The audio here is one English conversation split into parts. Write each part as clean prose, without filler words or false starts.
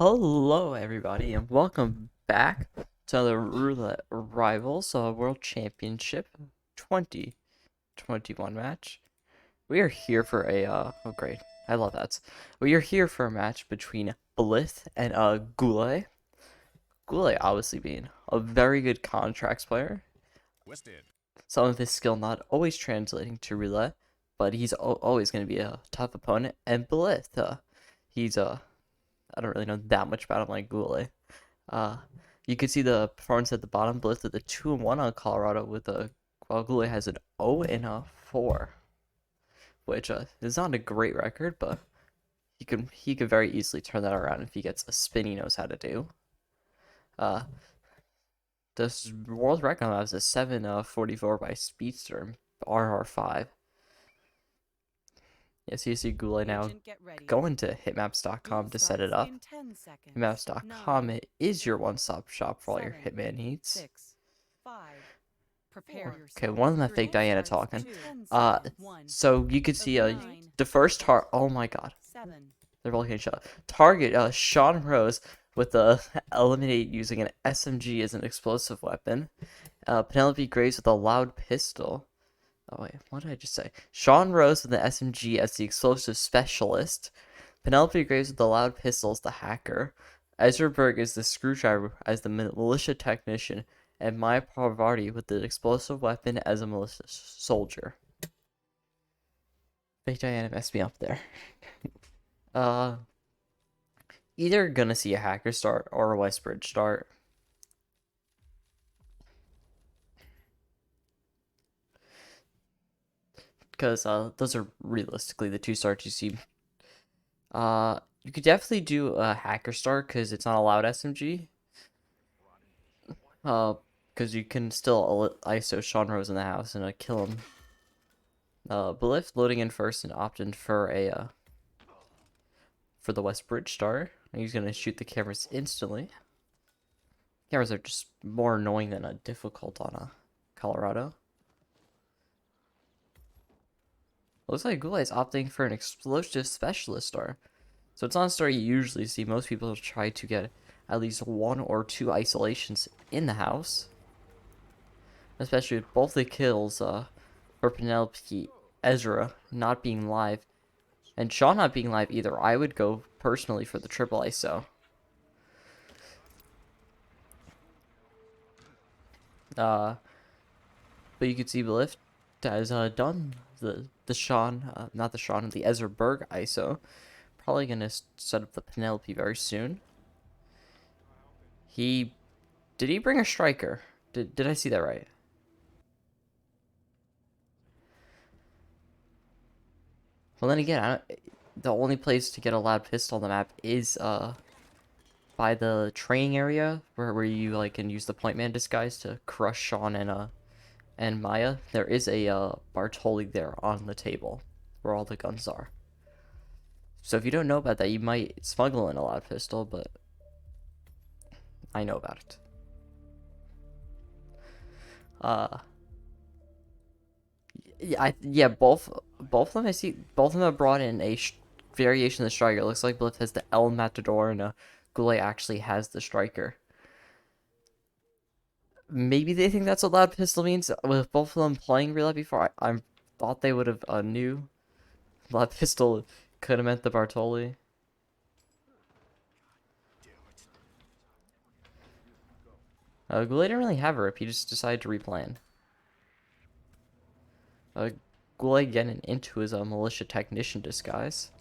Hello, everybody, and welcome back to the Roulette Rivals World Championship 2021 match. We are here for a, oh great, I love that. We are here for a match between Blithe and, GuLe. GuLe obviously being a very good contracts player. Some of his skill not always translating to roulette, but he's always going to be a tough opponent. And Blithe, he's, I don't really know that much about him like GuLe. You can see the performance at the bottom. Blithe with a 2-1 on Colorado with while GuLe has an 0 and a 4, which is not a great record, but he could very easily turn that around if he gets a spin he knows how to do. This world record has a 7:44 by Speedster RR5. Yes, you see GuLe now going to hitmaps.com to set it up. Hitmaps.com is your one-stop shop for all your Hitman needs. Okay, one of my fake Diana talking. So you can see the first oh my god. They're both getting shot. Target Sean Rose with the eliminate using an SMG as an explosive weapon. Penelope Graves with a loud pistol. Oh wait, what did I just say? Sean Rose with the SMG as the explosive specialist. Penelope Graves with the loud pistol as the hacker. Ezra Berg is the screwdriver as the militia technician. And Maya Parvati with the explosive weapon as a militia soldier. Fake Diana messed me up there. Either gonna see a hacker start or a Westbridge start. Because those are realistically the two starts you see. You could definitely do a hacker start because it's not allowed SMG. Because you can still ISO Sean Rose in the house and kill him. Blithe loading in first and opting for a for the Westbridge start. He's gonna shoot the cameras instantly. Cameras are just more annoying than difficult on Colorado. Looks like GuLe is opting for an explosive specialist star. So it's not a star you usually see. Most people try to get at least 1 or 2 isolations in the house. Especially with both the kills for Penelope, Ezra not being live, and Sean not being live either. I would go personally for the triple ISO. But you can see Blithe has done the Sean, not the Sean, the Ezra Berg ISO. Probably gonna set up the Penelope very soon. Did he bring a striker? Did I see that right? Well, then again, the only place to get a loud pistol on the map is by the training area where you can use the point man disguise to crush Sean and Maya. There is a Bartoli there on the table where all the guns are. So if you don't know about that, you might smuggle in a loud pistol, but I know about it. Yeah, both of them. I see both of them have brought in a variation of the striker. It looks like Blithe has the El Matador and GuLe actually has the striker. Maybe they think that's what loud pistol means. With both of them playing roulette before, I thought they would have knew loud pistol could have meant the Bartoli. GuLe didn't really have a rip. He just decided to replan. GuLe getting into his militia technician disguise.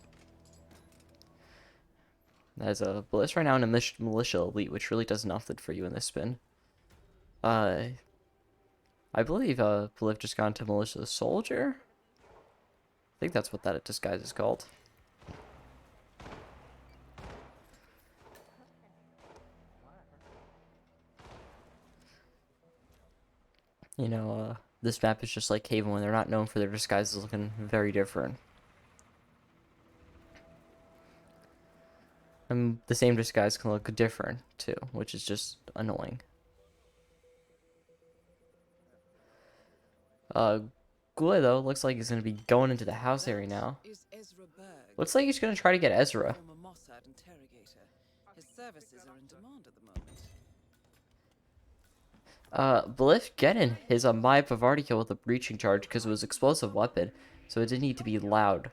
As a Blithe right now in a militia elite, which really does nothing for you in this spin. I believe Blithe just got into militia soldier. I think that's what that disguise is called. You know, this map is just like Haven when they're not known for their disguises looking very different. And the same disguise can look different too, which is just annoying. GuLe though looks like he's gonna be going into the house area now. Looks like he's gonna try to get Ezra. Mossad interrogator. His services are in demand at the moment. Blithe getting his Maya Pavardi kill with a breaching charge because it was explosive weapon, so it didn't need to be loud.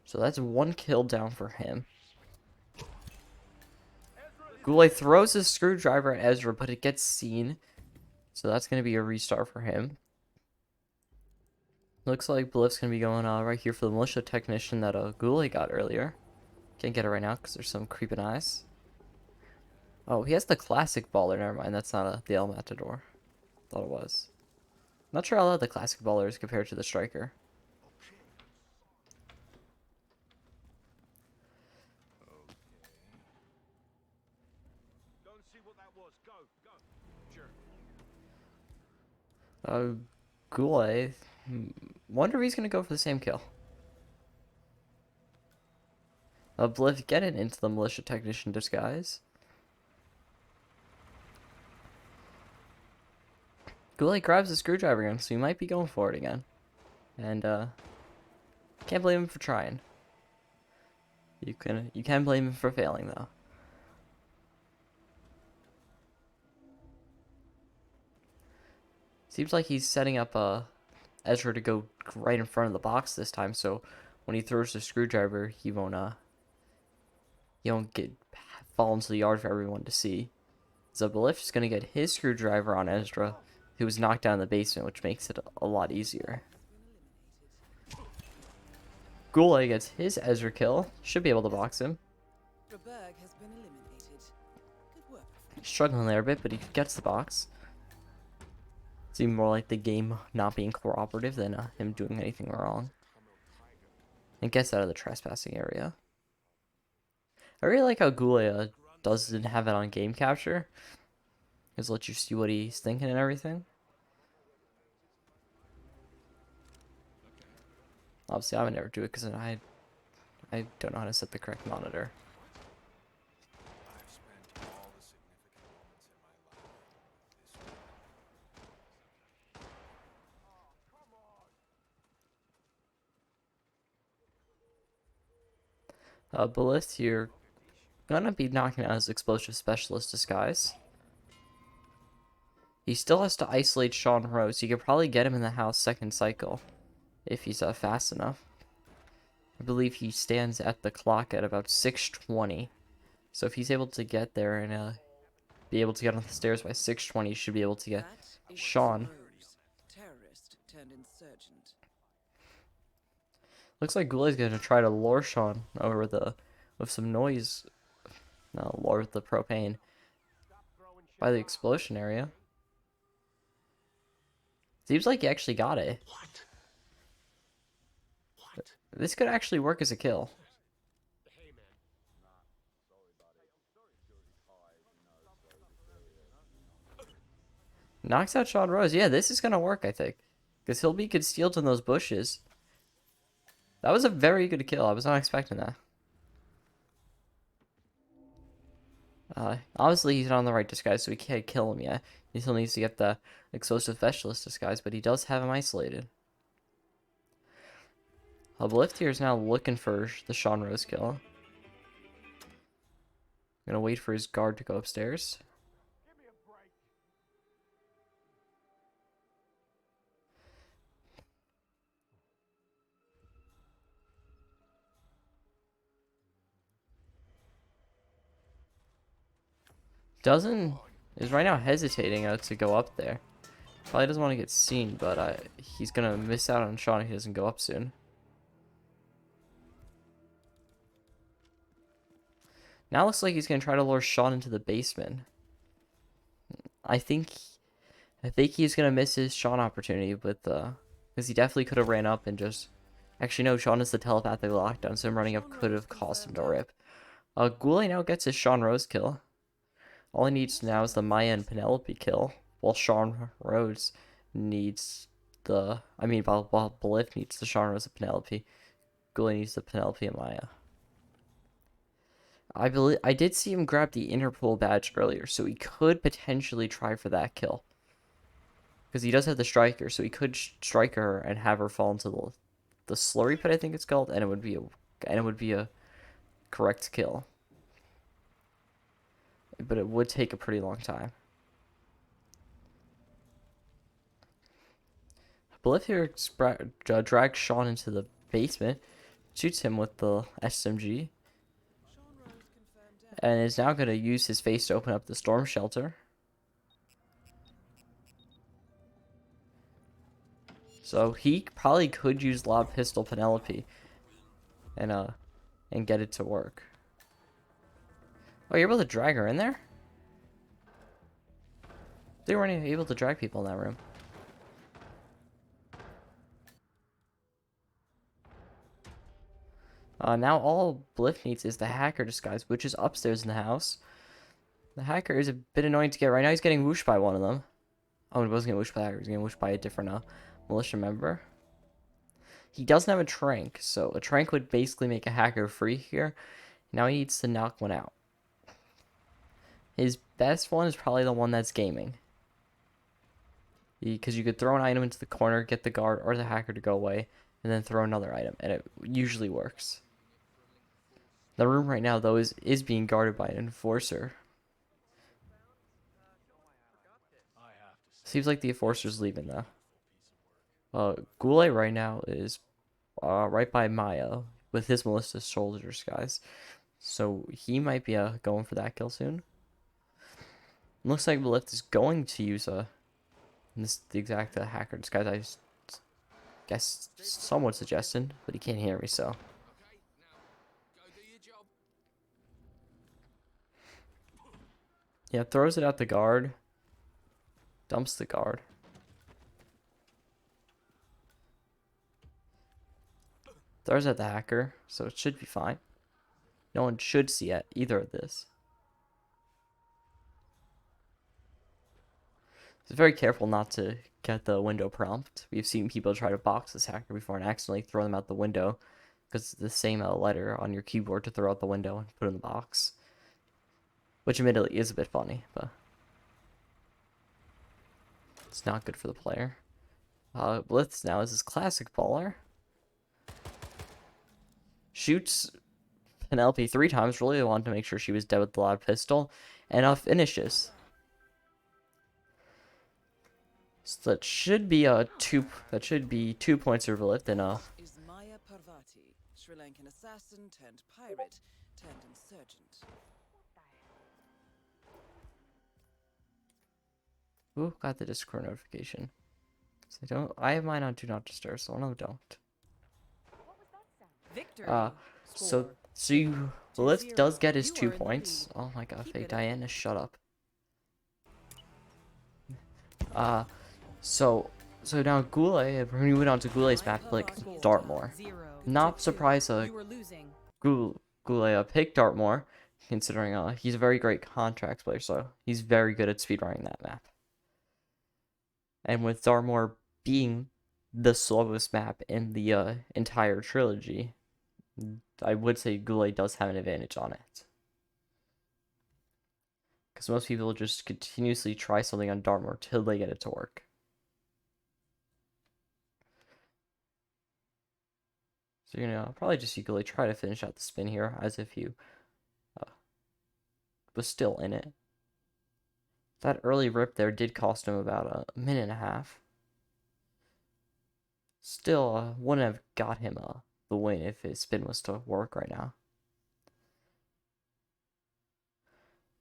So that's one kill down for him. GuLe throws his screwdriver at Ezra, but it gets seen. So that's going to be a restart for him. Looks like Blithe's going to be going right here for the militia technician that GuLe got earlier. Can't get it right now because there's some creeping eyes. Oh, he has the classic baller. Never mind, that's not the El Matador. Thought it was. Not sure how loud the classic baller is compared to the striker. GuLe. Wonder if he's gonna go for the same kill. Blithe getting into the militia technician disguise. GuLe grabs the screwdriver again, so he might be going for it again. And can't blame him for trying. You can blame him for failing though. Seems like he's setting up Ezra to go right in front of the box this time, so when he throws the screwdriver, he won't fall into the yard for everyone to see. So Blithe is gonna get his screwdriver on Ezra, who was knocked down in the basement, which makes it a lot easier. GuLe gets his Ezra kill. Should be able to box him. Has been eliminated. Good work. He's struggling there a bit, but he gets the box. Seems more like the game not being cooperative than him doing anything wrong. And gets out of the trespassing area. I really like how GuLe doesn't have it on game capture. Just let you see what he's thinking and everything. Obviously, I would never do it because I don't know how to set the correct monitor. Blithe here gonna be knocking out his explosive specialist disguise. He still has to isolate Sean Rose. You could probably get him in the house second cycle if he's fast enough. I believe he stands at the clock at about 6:20. So if he's able to get there and be able to get on the stairs by 6:20, he should be able to get Sean. Terrorist turned insurgent. Looks like GuLe's gonna try to lure Sean over with some noise. No, lure with the propane by the explosion area. Seems like he actually got it. This could actually work as a kill. Knocks out Sean Rose. Yeah, this is gonna work, I think, because he'll be concealed in those bushes. That was a very good kill. I was not expecting that. Obviously, he's not on the right disguise, so he can't kill him yet. He still needs to get the explosive specialist disguise, but he does have him isolated. Blithe here is now looking for the Sean Rose kill. Gonna wait for his guard to go upstairs. Is right now hesitating to go up there. Probably doesn't want to get seen, but he's gonna miss out on Sean if he doesn't go up soon. Now looks like he's gonna try to lure Sean into the basement. I think he's gonna miss his Sean opportunity with because he definitely could have ran up and just. Actually, no, Sean is the telepathic lockdown, so him running up could have caused him to rip. GuLe now gets his Sean Rose kill. All he needs now is the Maya and Penelope kill, while Sean Rose needs while Blithe needs the Sean Rose and Penelope. GuLe needs the Penelope and Maya. I did see him grab the Interpol badge earlier, so he could potentially try for that kill. Because he does have the striker, so he could strike her and have her fall into the slurry pit, I think it's called, and it would be a and it would be a correct kill. But it would take a pretty long time. Blithe here drags Sean into the basement, shoots him with the SMG, Sean Rose confirmed death. and is now going to use his face to open up the storm shelter. So he probably could use Lob Pistol Penelope and get it to work. Oh, you're able to drag her in there? They weren't even able to drag people in that room. Now all Blithe needs is the hacker disguise, which is upstairs in the house. The hacker is a bit annoying to get. Right now he's getting whooshed by one of them. Oh, he wasn't getting whooshed by the hacker. He was getting whooshed by a different militia member. He doesn't have a trank, so a trank would basically make a hacker free here. Now he needs to knock one out. His best one is probably the one that's gaming. Because you could throw an item into the corner, get the guard or the hacker to go away, and then throw another item, and it usually works. The room right now, though, is being guarded by an enforcer. Seems like the enforcer's leaving, though. GuLe right now is right by Maya with his Melissa soldiers, guys. So he might be going for that kill soon. Looks like Blithe is going to use the exact hacker disguise I guess someone suggested, but he can't hear me, so. Yeah, throws it at the guard. Dumps the guard. Throws at the hacker, so it should be fine. No one should see it, either of this. So very careful not to get the window prompt. We've seen people try to box this hacker before and accidentally throw them out the window because it's the same letter on your keyboard to throw out the window and put in the box. Which admittedly is a bit funny, but it's not good for the player. Blithe now is his classic baller. Shoots Penelope 3 times, really wanted to make sure she was dead with the loud pistol, and finishes. So that should be 2 points for Blithe and Is Maya Parvati, Sri Lankan assassin turned pirate turned insurgent. Ooh, got the Discord notification. So I have mine on Do Not Disturb, so no, don't. Victory. So Blithe does get his 2 points. Oh my god, fake Diana, shut up. So now GuLe, when we went on to GuLe's map, like Dartmoor. Not surprised GuLe picked Dartmoor, considering he's a very great contracts player, so he's very good at speedrunning that map. And with Dartmoor being the slowest map in the entire trilogy, I would say GuLe does have an advantage on it. Because most people just continuously try something on Dartmoor till they get it to work. So you're gonna probably just see GuLe try to finish out the spin here as if you was still in it. That early rip there did cost him about a minute and a half. Still wouldn't have got him the win if his spin was to work right now.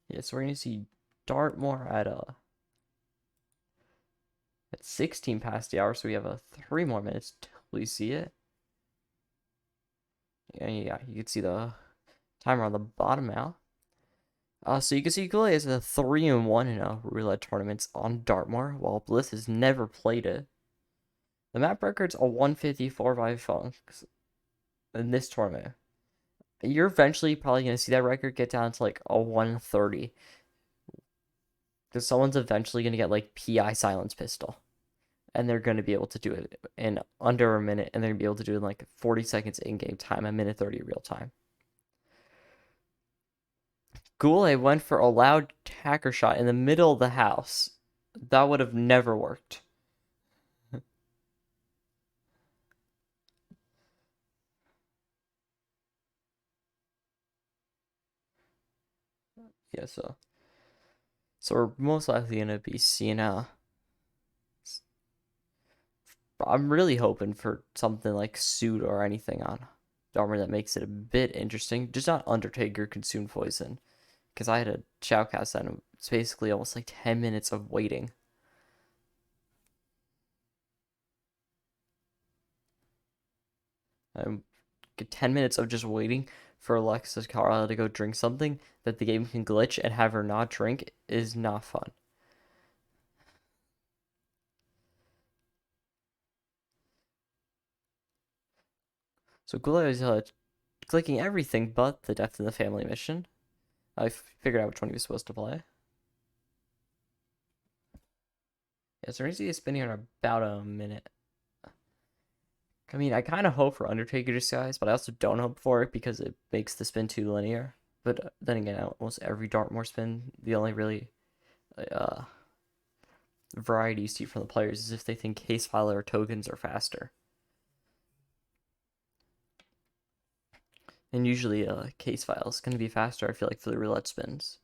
Yeah, so we're gonna see Dartmoor at 16 past the hour, so we have 3 more minutes till we see it. Yeah, you can see the timer on the bottom now. So you can see GuLe is a 3-1 in roulette tournaments on Dartmoor, while Blithe has never played it. The map record's a 154 by Funks in this tournament. You're eventually probably going to see that record get down to like a 130. Because someone's eventually going to get like PI silence pistol. And they're going to be able to do it in under a minute. And they're going to be able to do it in like 40 seconds in-game time, a minute 30 real time. GuLe went for a loud hacker shot in the middle of the house. That would have never worked. Yeah, so we're most likely gonna be seeing I'm really hoping for something like Suit or anything on Dartmoor that makes it a bit interesting. Just not Undertaker Consume Poison. Because I had a shoutcast and it's basically almost like 10 minutes of waiting. Get 10 minutes of just waiting for Alexis Carlisle to go drink something that the game can glitch and have her not drink is not fun. So GuLe is clicking everything but the Death in the Family mission. I figured out which one he was supposed to play. Yeah, so we're going to see a spin here in about a minute. I mean, I kind of hope for Undertaker Disguise, but I also don't hope for it because it makes the spin too linear. But then again, almost every Dartmoor spin, the only really uh, variety you see from the players is if they think case filer or tokens are faster. And usually case file is going to be faster, I feel like, for the roulette spins.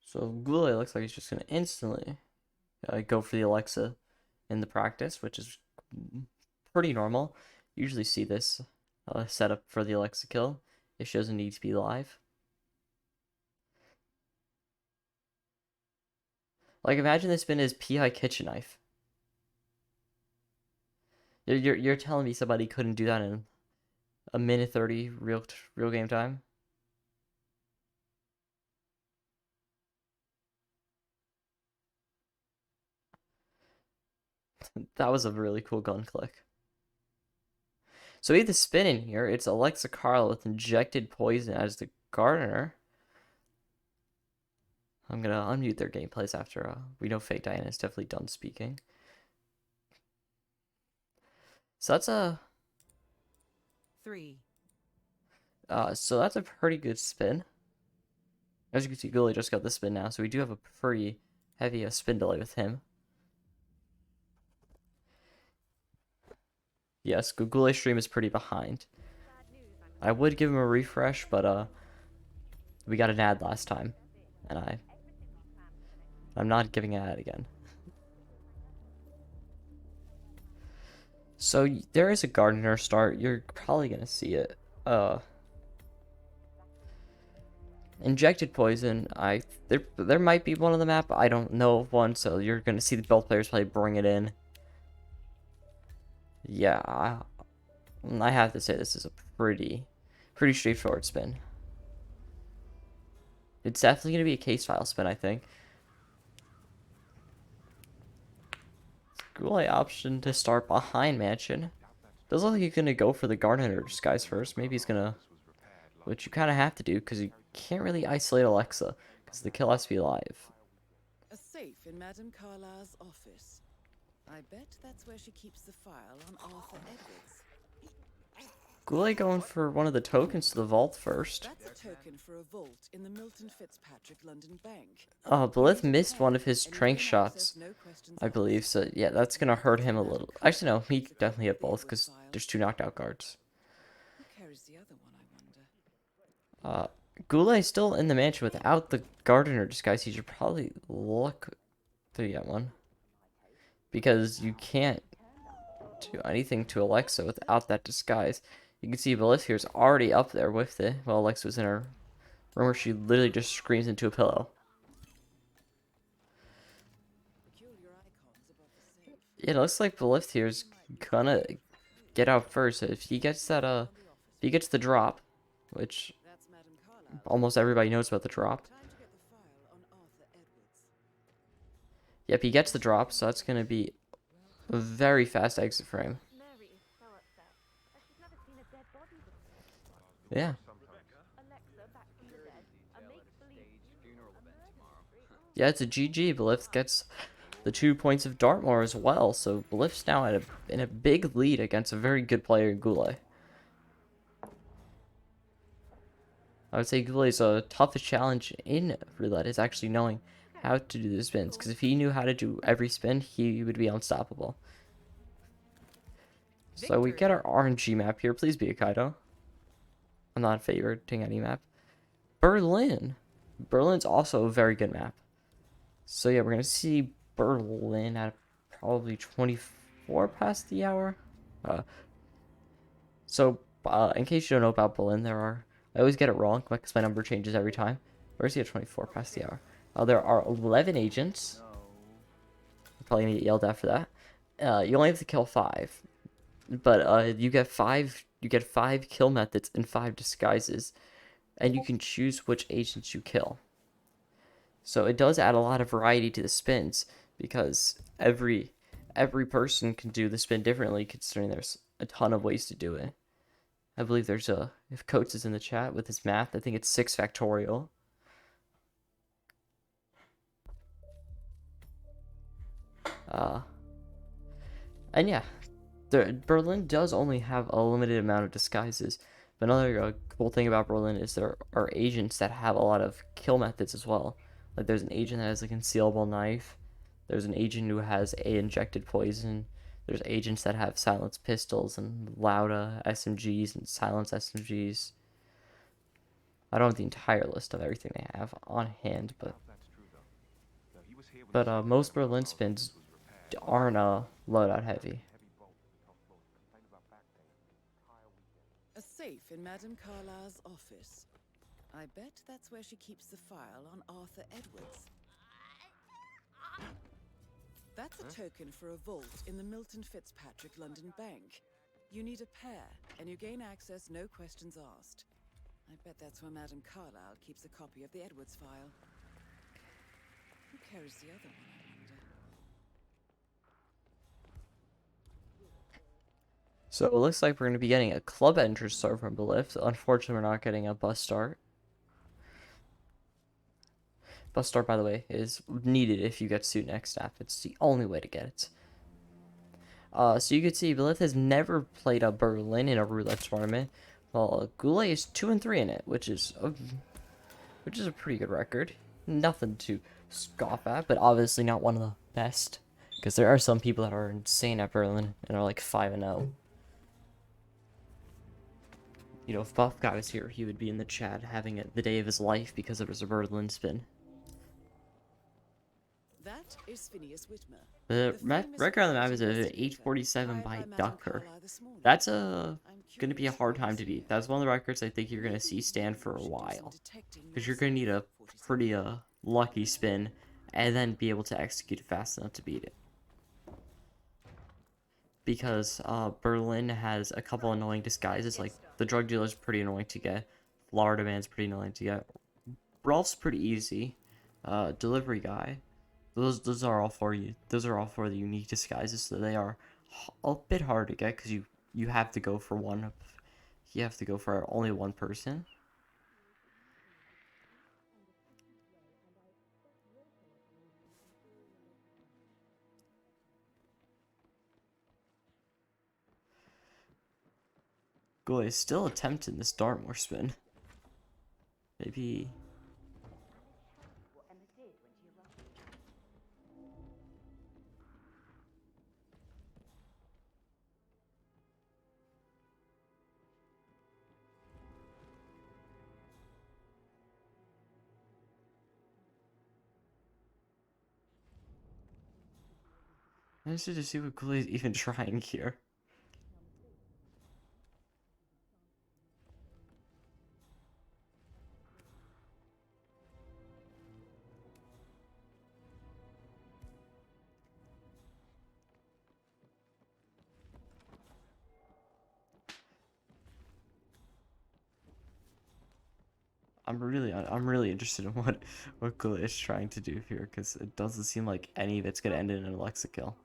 So GuLe looks like he's just going to instantly go for the Alexa in the practice, which is pretty normal. Usually see this setup for the Alexa kill if she doesn't need to be live. Like, imagine this spin is PI kitchen knife. You're telling me somebody couldn't do that in a minute 30 real game time? That was a really cool gun click. So we have the spin in here. It's Alexa Carl with injected poison as the gardener. I'm gonna unmute their gameplays after we know Fake Diana is definitely done speaking. So that's a 3. so that's a pretty good spin. As you can see, GuLe just got the spin now, so we do have a pretty heavy spin delay with him. Yes, GuLe's stream is pretty behind. I would give him a refresh, but we got an ad last time, and I'm not giving an ad again. So there is a gardener start. You're probably gonna see it. Injected poison. There might be one on the map. I don't know of one, so you're gonna see both players probably bring it in. Yeah, I have to say this is a pretty straightforward spin. It's definitely gonna be a case file spin, I think. GuLe option to start behind Mansion. Doesn't look like he's gonna go for the gardener disguise first. Maybe he's gonna, which you kind of have to do because you can't really isolate Alexa because the kill has to be live. A safe in Madame Carlisle's office. I bet that's where she keeps the file on Arthur Edwards. GuLe going for one of the tokens to the vault first. That's a token for a vault in the Milton Fitzpatrick London Bank. Blithe missed one of his trank shots, I believe, so yeah, that's gonna hurt him a little. Actually, no, he definitely hit both because there's 2 knocked out guards. Who carries the other one, I wonder? GuLe is still in the mansion without the gardener disguise. He should probably look to get one. Because you can't do anything to Alexa without that disguise. You can see Blithe here is already up there with it while Alexa was in her room where she literally just screams into a pillow. Peculiar icons above the safe. Yeah, it looks like Blithe here is gonna get out first. If he gets that, if he gets the drop, which That's Madame Carlisle. almost everybody knows about the drop. Time to get the file on Arthur Edwards. Yep, he gets the drop, so that's gonna be a very fast exit for him. Mary is so upset. She's never seen a dead body before. Yeah. Alexa back from the dead. A make-believe Yeah, it's a GG. Blithe gets the 2 points of Dartmoor as well, so Blithe's now in a big lead against a very good player in GuLe. I would say GuLe's toughest challenge in roulette is actually knowing how to do the spins, because if he knew how to do every spin, he would be unstoppable. So we get our RNG map here. Please be a Kaido. I'm not favoriting any map. Berlin. Berlin's also a very good map. So yeah, we're going to see Berlin at probably 24 past the hour. In case you don't know about Berlin, I always get it wrong because my number changes every time. Where's he at 24 past the hour? There are 11 agents. I'm probably going to get yelled at for that. You only have to kill 5. But you get 5 kill methods and 5 disguises. And you can choose which agents you kill. So it does add a lot of variety to the spins, because every person can do the spin differently, considering there's a ton of ways to do it. I believe if Coates is in the chat with his math, I think it's 6 factorial. And yeah, Berlin does only have a limited amount of disguises. But another cool thing about Berlin is there are agents that have a lot of kill methods as well. Like there's an agent that has a concealable knife. There's an agent who has a injected poison. There's agents that have silenced pistols and loud SMGs and silenced SMGs. I don't have the entire list of everything they have on hand, but most Berlin spins aren't loadout heavy. A safe in Madame Carlisle's office. I bet that's where she keeps the file on Arthur Edwards. That's a token for a vault in the Milton Fitzpatrick London Bank. You need a pair, and you gain access, no questions asked. I bet that's where Madame Carlisle keeps a copy of the Edwards file. Who carries the other one, I wonder? So it looks like we're going to be getting a club entrance start from Blithe. Unfortunately, we're not getting a bus start. Bus start, by the way, is needed if you get suit next staff. It's the only way to get it. So you can see Blithe has never played a Berlin in a roulette tournament. Well, GuLe is 2-3 in it, which is a pretty good record. Nothing to scoff at, but obviously not one of the best, because there are some people that are insane at Berlin and are like 5-0. You know, if Buff Guy was here, he would be in the chat having it the day of his life because it was a Berlin spin. That is Phineas Whitmer. The record on the map is a 847 by Ducker. That's gonna be a hard time to beat. That's one of the records I think you're gonna see stand for a while, because you're gonna need a pretty lucky spin and then be able to execute it fast enough to beat it. Because Berlin has a couple annoying disguises, like the drug dealer's pretty annoying to get, Florida man's pretty annoying to get, Rolf's pretty easy, delivery guy. Those are all for you. Those are all for the unique disguises, so they are a bit hard to get because you have to go for one. You have to go for only one person. GuLe is still attempting this Dartmoor spin. Maybe. I'm interested to see what GuLe is even trying here. I'm really interested in what GuLe is trying to do here, because it doesn't seem like any of it's gonna end in an Alexa kill.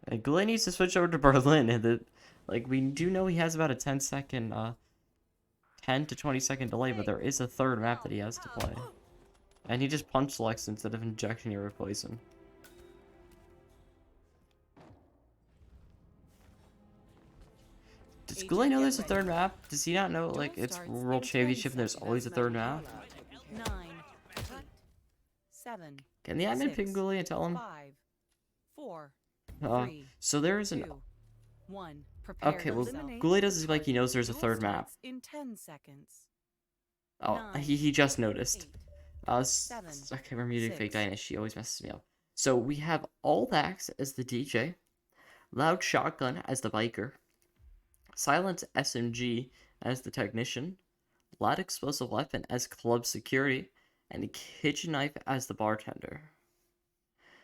And GuLe needs to switch over to Berlin, and like we do know he has about a 10 to 20 second delay, but there is a third map that he has to play, and he just punch selects instead of injecting you with poison. Does GuLe know get there's a ready. third map? Does he not know, like, Duel it's starts World in 10 Championship and there's seconds always a as third Madam map? Carlisle takes 9, 8, 7, Can the admin 6, ping GuLe and tell him? 5, 4, Uh, 3, so there's an... 2, 1. Prepare Okay, well, yourself. GuLe does like he knows there's a Duel third map. starts in 10 seconds. Oh, 9, he just noticed. 8, 7, Okay, we're muting Fake 6. Diana. She always messes me up. So we have Old Axe as the DJ, Loud Shotgun as the biker, Silent SMG as the technician, Loud Explosive Weapon as club security, and Kitchen Knife as the bartender.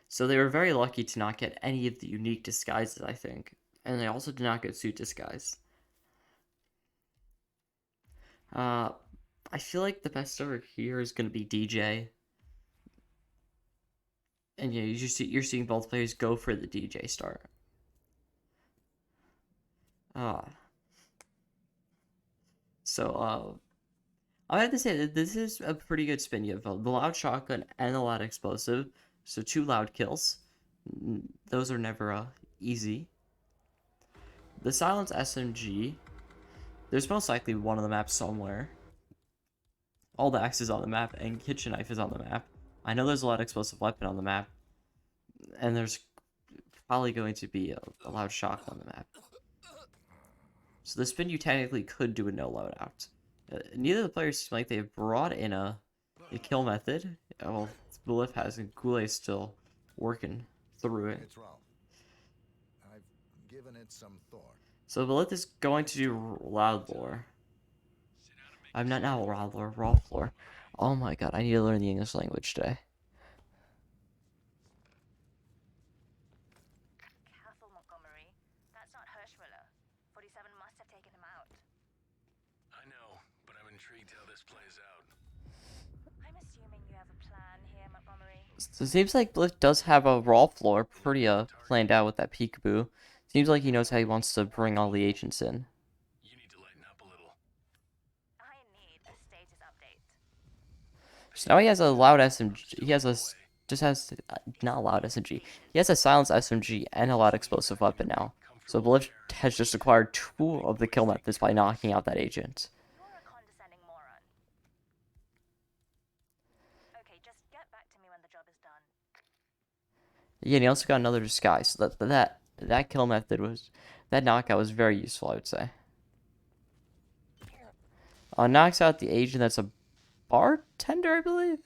So they were very lucky to not get any of the unique disguises, I think. And they also did not get suit disguise. I feel like the best over here is going to be DJ. And yeah, you're seeing both players go for the DJ start. So I have to say that this is a pretty good spin. You have the loud shotgun and the loud explosive, so 2 loud kills. Those are never easy. The silence SMG, there's most likely one on the map somewhere. All the X is on the map, and Kitchen Knife is on the map. I know there's a loud explosive weapon on the map, and there's probably going to be a loud shotgun on the map. So the spin you technically could do a no loadout. Neither of the players seem like they've brought in a kill method. Well, Blithe has, and GuLe is still working through it. It's Ralph. I've given it some thought. So Blithe is going to do loud lore. I'm not now loud lore, raw lore. Oh my god, I need to learn the English language today. Castle Montgomery. That's not Hirschwiller. 47 must have taken him out. I know, but I'm intrigued how this plays out. I'm assuming you have a plan here, Montgomery. So it seems like Blithe does have a raw floor pretty planned out with that peekaboo. Seems like he knows how he wants to bring all the agents in. You need to lighten up a little. I need a status update. So now he has a loud SMG. He has a not a loud SMG. He has a silenced SMG and a loud explosive weapon now. So Blithe has just acquired 2 of the kill methods by knocking out that agent. You're a condescending moron. Okay, just get back to me when the job is done. Yeah, and he also got another disguise. So that kill method was, that knockout was very useful, I would say. Knocks out the agent that's a bartender, I believe.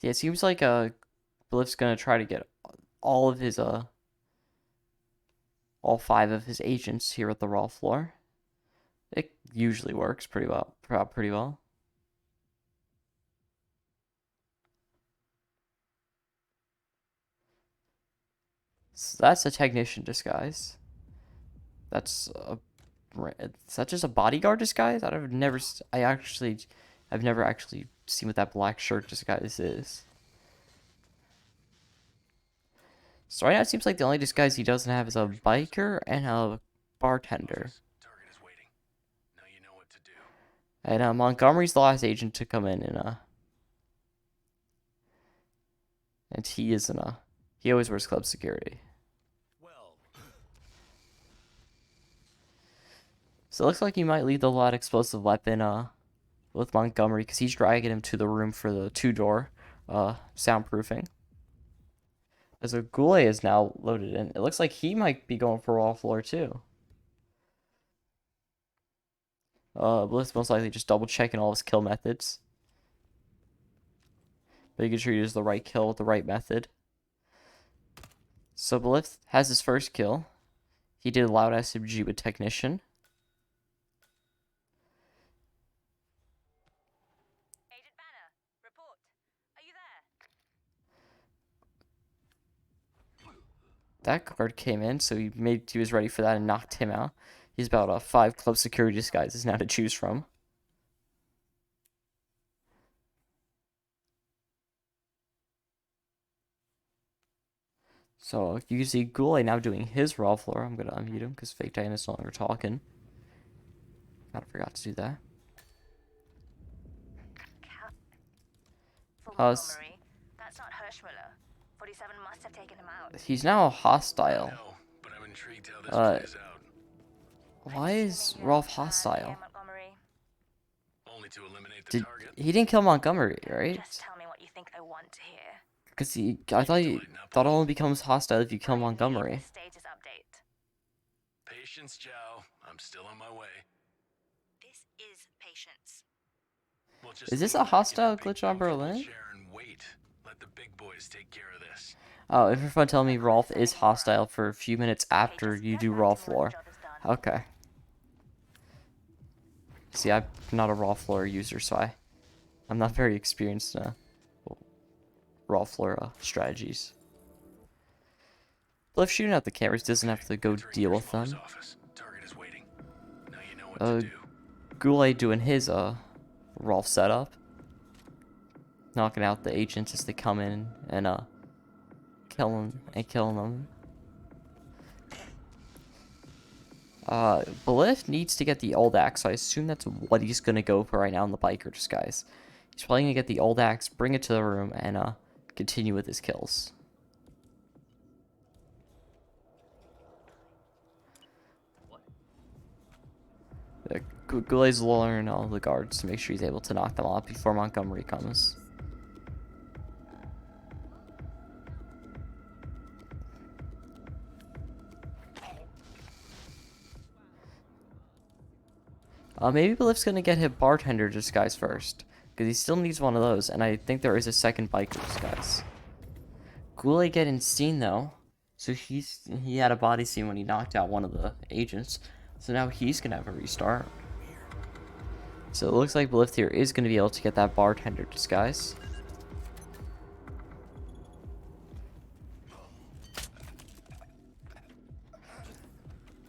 Yeah, it seems like Bliff's gonna try to get all of his all 5 of his agents here at the raw floor. It usually works pretty well. Pretty well. So that's a technician disguise. That's is that just a bodyguard disguise? I've never actually seen what that black shirt disguise is. So right now it seems like the only disguise he doesn't have is a biker and a bartender. Target is waiting. Now you know what to do. And Montgomery's the last agent to come in, and he is he always wears club security. Well, So it looks like he might leave the loud explosive weapon with Montgomery because he's dragging him to the room for the 2-door soundproofing. As a GuLe is now loaded in. It looks like he might be going for raw floor too. Blitz most likely just double checking all his kill methods. Making sure he does the right kill with the right method. So Blitz has his first kill. He did a loud SMG with technician. Agent Banner, report. Are you there? That card came in, so he was ready for that and knocked him out. He's about 5 club security disguises now to choose from. So you can see GuLe now doing his raw floor. I'm gonna unmute him because Fake Diana's no longer talking. Kinda forgot to do that. s- Montgomery. That's not Hirschmuller. 47 must have taken him out. he's now I hostile. know, but I'm intrigued how this Uh, plays out. why is Rolf hostile? Montgomery. Only to eliminate the Did target. he didn't kill Montgomery, right? Just tell me what you think I want to hear. Because I thought he thought it only becomes hostile if you kill Montgomery. Status update. Patience, Joe. I'm still on my way. This is patience. Well, just Is this lean a back in your hostile big, glitch on comfortable Berlin? chair and wait. Let the big boys take care of this. Oh, if you're fun telling me Rolf is hostile for a few minutes after just you get do back to Rolf me when the lore. job is done. Okay. See, I'm not a Rolf lore user, so I'm not very experienced in Rolf lore strategies. But if shooting at the cameras doesn't have to go Entering deal with Hirschmuller's them. office. Target is waiting. Now you know what to do. GuLe doing his Rolf setup. Knocking out the agents as they come in and killing them. Blithe needs to get the old axe, so I assume that's what he's gonna go for right now in the biker disguise. He's probably gonna get the old axe, bring it to the room, and continue with his kills. Gule's lowering all the guards to make sure he's able to knock them off before Montgomery comes. Maybe Bliff's gonna get his bartender disguise first, because he still needs one of those, and I think there is a second biker disguise. GuLe getting seen though, so he had a body scene when he knocked out one of the agents, so now he's gonna have a restart. So it looks like Blithe here is gonna be able to get that bartender disguise.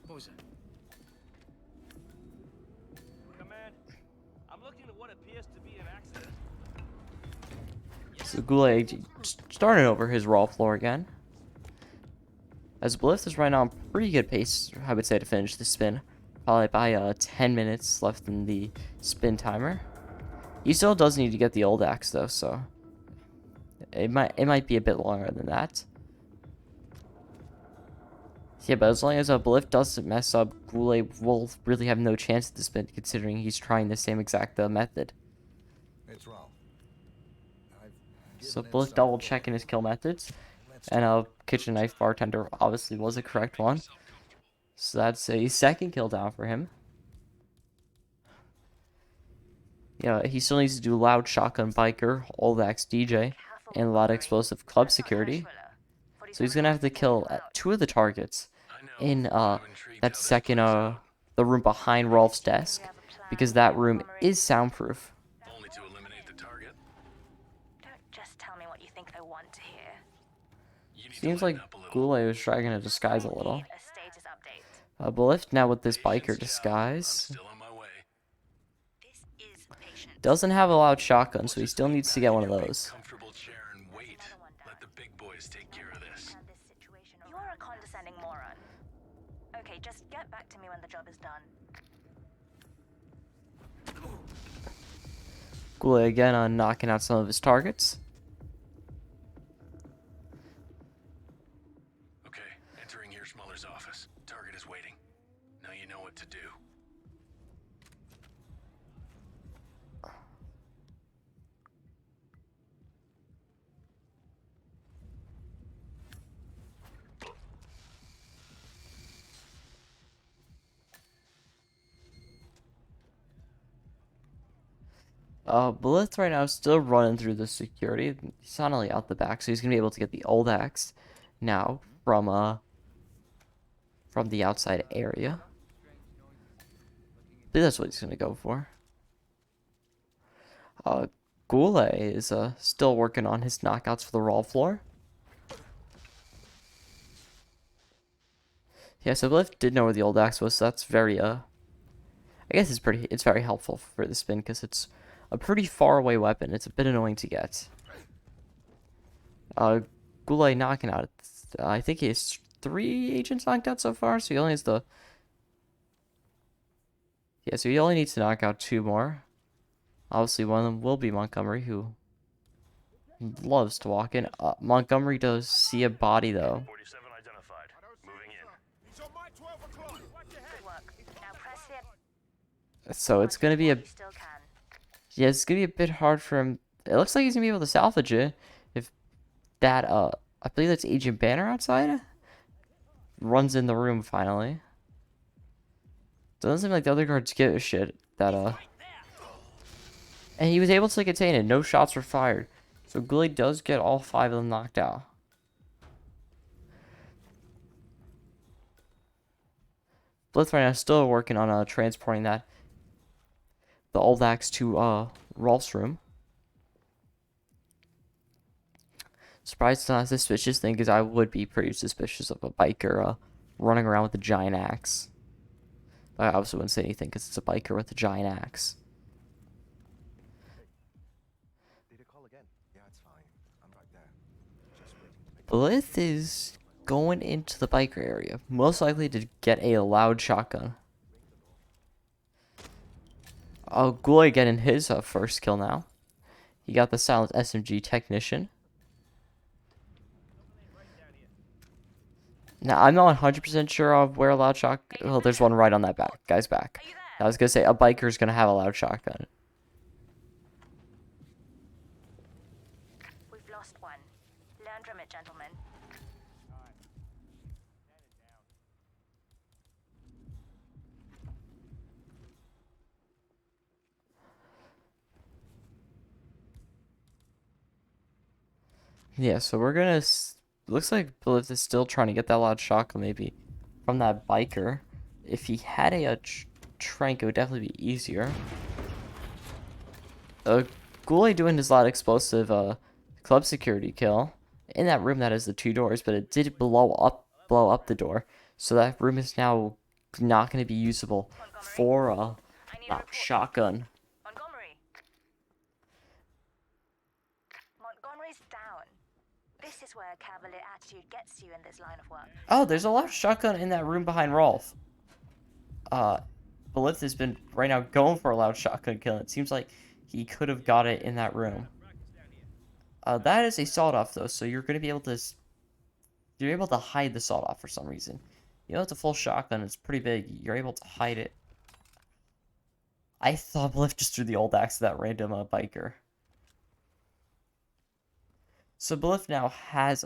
What was that? Command, I'm looking at what appears to be an accident. So GuLe starting over his raw floor again. As Blithe is right now on pretty good pace, I would say, to finish the spin. Probably by 10 minutes left in the spin timer. He still does need to get the old axe though, so it might be a bit longer than that. Yeah, but as long as Blithe doesn't mess up, GuLe will really have no chance at the spin, considering he's trying the same exact method. It's wrong. So Blithe double checking his kill methods, and kitchen knife bartender obviously was the correct one. So that's a second kill down for him. Yeah, he still needs to do loud shotgun biker, old axe DJ, and loud explosive club security. So he's gonna have to kill two of the targets in that second the room behind Rolf's desk, because that room is soundproof. Only to eliminate the target. Don't just tell me what you think I want to hear. You need Seems to like lighten up a little. GuLe was dragging a disguise a little. Need a status update. Blithe now with this Patience, biker Joe. disguise. I'm still on my way. This is patience. Doesn't have a loud shotgun, so he Just still lean needs to back get in one of your big, those. comfortable chair and wait. Let the big boys take care of this. You are a condescending moron. Okay, just get back to me when the job is done. GuLe again on knocking out some of his targets. Okay, entering Hirschmuller's office. Target is waiting. Now you know what to do. Blithe right now is still running through the security. He's not only out the back, so he's gonna be able to get the old axe now from the outside area. I think that's what he's gonna go for. GuLe is still working on his knockouts for the raw floor. Yeah, so Blithe did know where the old axe was, so that's very I guess it's very helpful for the spin, because it's a pretty far away weapon. It's a bit annoying to get. GuLe knocking out, I think he has 3 agents knocked out so far, so he only has so he only needs to knock out 2 more. Obviously, one of them will be Montgomery, who loves to walk in. Montgomery does see a body though. 47 identified. Moving in. He's on my 12 o'clock. Good work. Now press the So it's gonna be a you still can. yeah, it's gonna be a bit hard for him. It looks like he's gonna be able to salvage it if that I believe that's Agent Banner outside runs in the room finally. Doesn't seem like the other guards give a shit that and he was able to contain it. No shots were fired. So GuLe does get all 5 of them knocked out. Blithe right now is still working on transporting the old axe to Rolf's room. Surprised it's not a suspicious thing, because I would be pretty suspicious of a biker running around with a giant axe. But I obviously wouldn't say anything because it's a biker with a giant axe. Did it call again? Yeah, it's fine. I'm right there. Just waiting to make Blithe is going into the biker area, most likely to get a loud shotgun. GuLe getting his first kill now. He got the silent SMG technician. Now, I'm not 100% sure of where a loud shotgun... Well, there's one right on that guy's back. Are you there? I was going to say, a biker's going to have a loud shotgun. We've lost one. Learn from it, gentlemen. Yeah, so we're going to... Looks like Blithe is still trying to get that loud shotgun, maybe, from that biker. If he had a trank, it would definitely be easier. GuLe doing his loud explosive club security kill in that room that has the 2 doors, but it did blow up the door, so that room is now not going to be usable for a I need a report. shotgun. Montgomery. Montgomery's down. This is where cavalier attitude gets you in this line of work. Oh, there's a loud shotgun in that room behind Rolf. Blithe has been right now going for a loud shotgun kill. It seems like he could have got it in that room. That is a sawed-off though, so you're gonna be able to hide the sawed-off for some reason. You know, it's a full shotgun. It's pretty big. You're able to hide it. I thought Blithe just threw the old axe to that random biker. So Blithe now has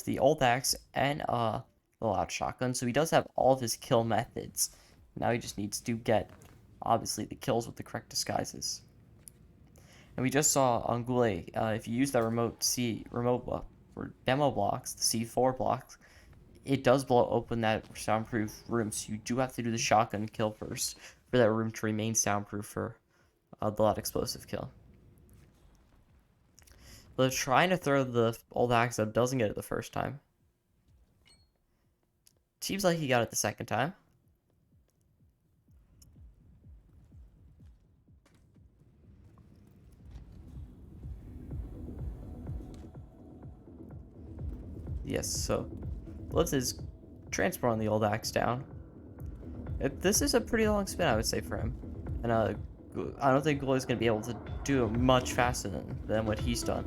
the old axe and the loud shotgun, so he does have all of his kill methods. Now he just needs to get, obviously, the kills with the correct disguises. And we just saw on GuLe, if you use that remote for demo blocks, the C4 blocks, it does blow open that soundproof room, so you do have to do the shotgun kill first for that room to remain soundproof for the loud explosive kill. But trying to throw the old axe up, doesn't get it the first time. Seems like he got it the second time. Yes, so Blithe is transporting the old axe down. This is a pretty long spin, I would say, for him. And I don't think GuLe is going to be able to do it much faster than what he's done.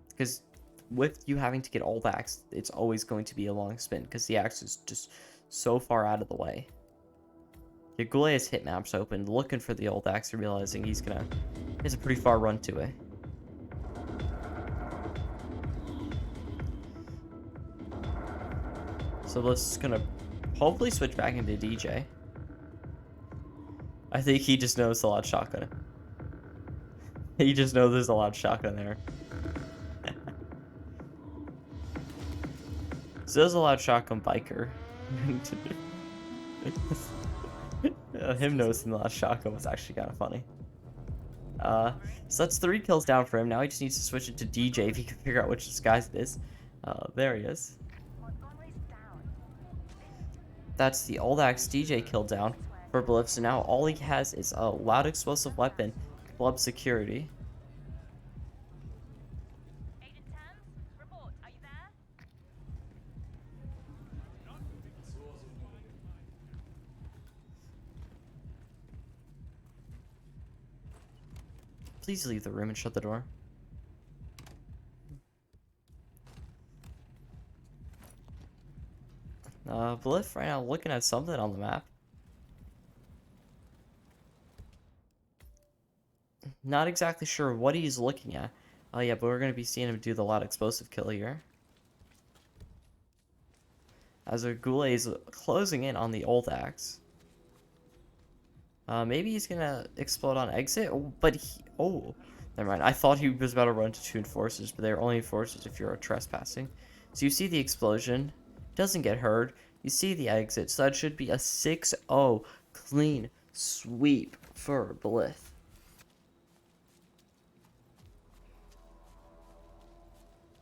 Because with you having to get old axe, it's always going to be a long spin, because the axe is just so far out of the way. Yeah, GuLe has hit maps open, looking for the old axe, and realizing he has a pretty far run to it. So let's gonna hopefully switch back into DJ. I think he just knows a loud shotgun. He just knows there's a loud shotgun there. So there's a loud shotgun biker. Him noticing the loud shotgun was actually kind of funny. So that's 3 kills down for him. Now he just needs to switch it to DJ if he can figure out which disguise it is. There he is. That's the old axe DJ kill down for Blithe. So now all he has is a loud explosive weapon, club security. Agent Thames, report. Are you there? please leave the room and shut the door? Blithe right now looking at something on the map. Not exactly sure what he's looking at. Oh yeah, but we're going to be seeing him do the loud explosive kill here. As our GuLe is closing in on the old axe. Maybe he's going to explode on exit, but oh, never mind. I thought he was about to run to two enforcers, but they're only enforcers if you're trespassing. So you see the explosion, doesn't get heard. You see the exit, so that should be a 6-0 clean sweep for Blithe.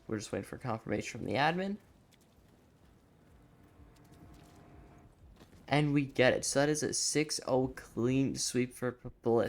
We're just waiting for confirmation from the admin. And we get it. So that is a 6-0 clean sweep for Blithe.